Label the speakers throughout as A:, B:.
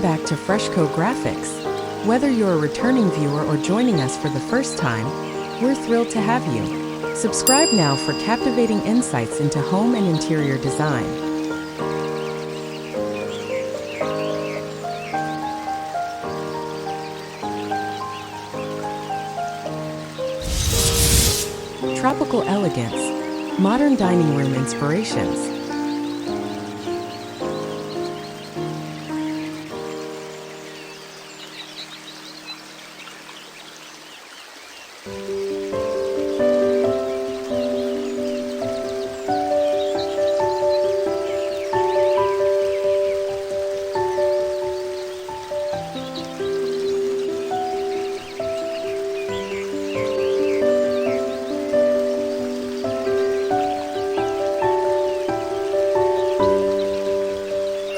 A: Welcome back to FreshCo Graphics. Whether you're a returning viewer or joining us for the first time, we're thrilled to have you. Subscribe now for captivating insights into home and interior design. Tropical Elegance, modern dining room inspirations.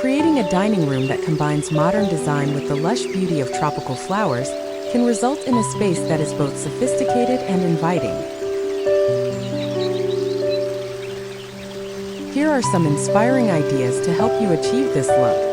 A: Creating a dining room that combines modern design with the lush beauty of tropical flowers can result in a space that is both sophisticated and inviting. Here are some inspiring ideas to help you achieve this look.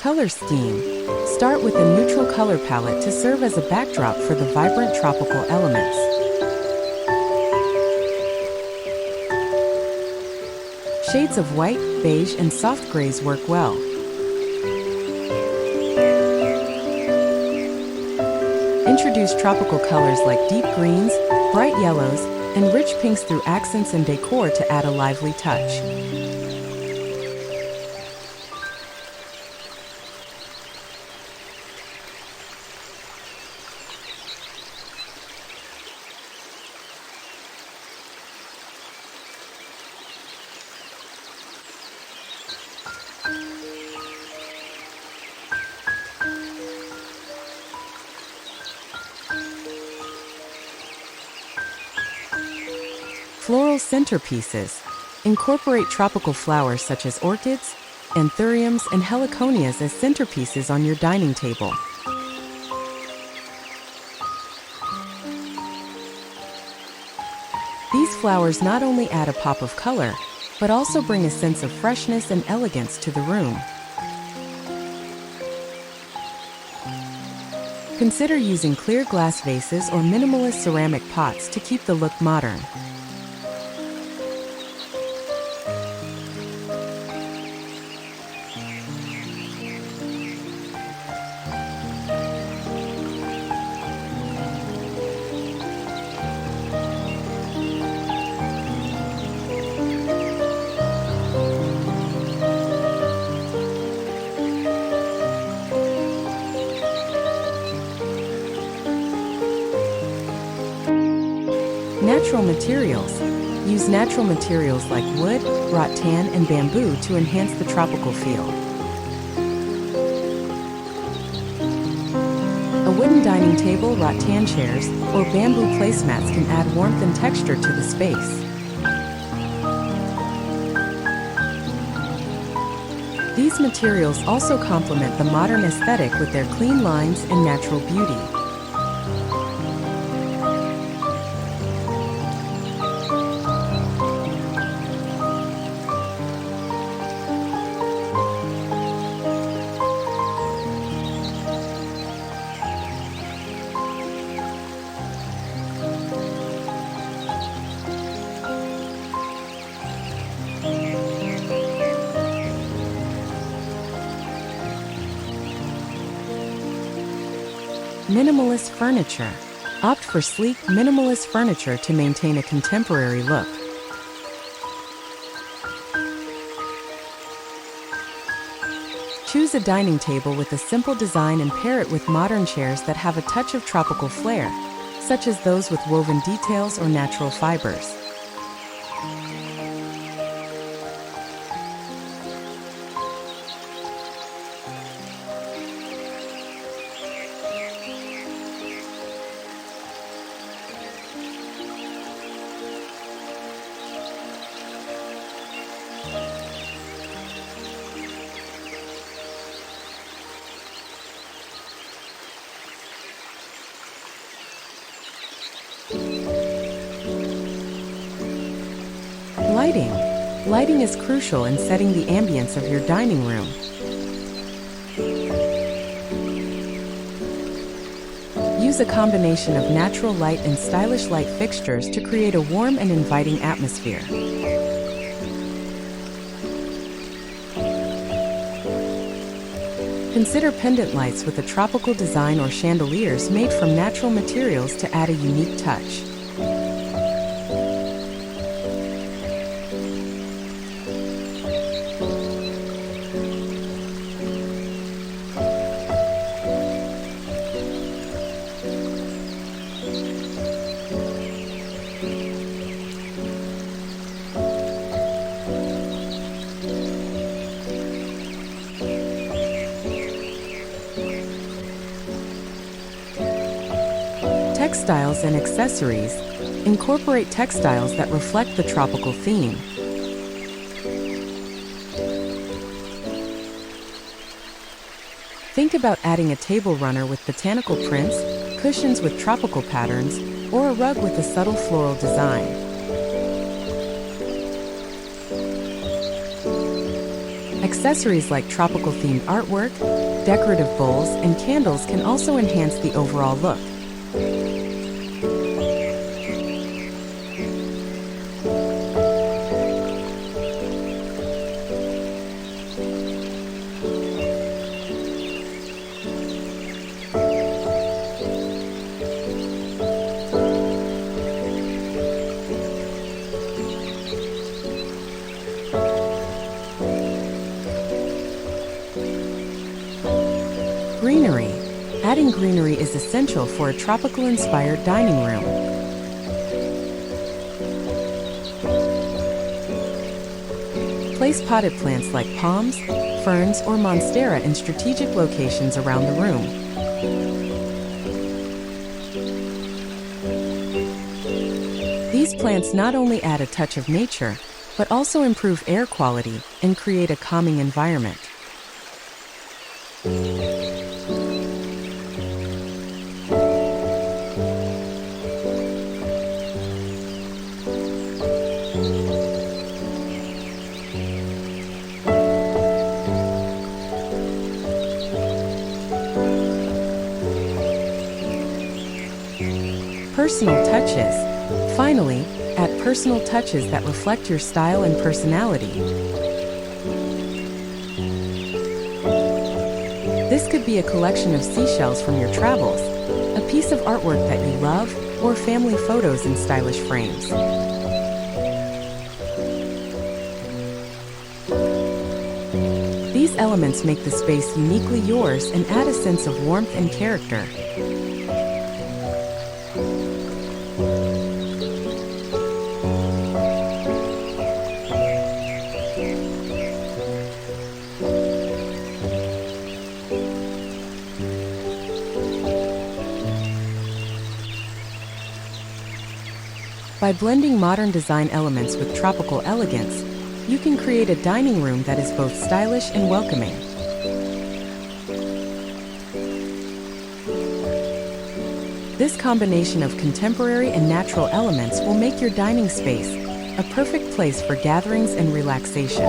A: Color scheme. Start with a neutral color palette to serve as a backdrop for the vibrant tropical elements. Shades of white, beige, and soft grays work well. Introduce tropical colors like deep greens, bright yellows, and rich pinks through accents and decor to add a lively touch. Floral centerpieces. Incorporate tropical flowers such as orchids, anthuriums, and heliconias as centerpieces on your dining table. These flowers not only add a pop of color, but also bring a sense of freshness and elegance to the room. Consider using clear glass vases or minimalist ceramic pots to keep the look modern. Natural materials. Use natural materials like wood, rattan, and bamboo to enhance the tropical feel. A wooden dining table, rattan chairs, or bamboo placemats can add warmth and texture to the space. These materials also complement the modern aesthetic with their clean lines and natural beauty. Minimalist furniture. Opt for sleek, minimalist furniture to maintain a contemporary look. Choose a dining table with a simple design and pair it with modern chairs that have a touch of tropical flair, such as those with woven details or natural fibers. Lighting. Lighting is crucial in setting the ambience of your dining room. Use a combination of natural light and stylish light fixtures to create a warm and inviting atmosphere. Consider pendant lights with a tropical design or chandeliers made from natural materials to add a unique touch. Textiles and accessories. Incorporate textiles that reflect the tropical theme. Think about adding a table runner with botanical prints, cushions with tropical patterns, or a rug with a subtle floral design. Accessories like tropical-themed artwork, decorative bowls, and candles can also enhance the overall look. Greenery. Adding greenery is essential for a tropical-inspired dining room. Place potted plants like palms, ferns, or monstera in strategic locations around the room. These plants not only add a touch of nature, but also improve air quality and create a calming environment. Personal touches. Finally, add personal touches that reflect your style and personality. This could be a collection of seashells from your travels, a piece of artwork that you love, or family photos in stylish frames. These elements make the space uniquely yours and add a sense of warmth and character. By blending modern design elements with tropical elegance, you can create a dining room that is both stylish and welcoming. This combination of contemporary and natural elements will make your dining space a perfect place for gatherings and relaxation.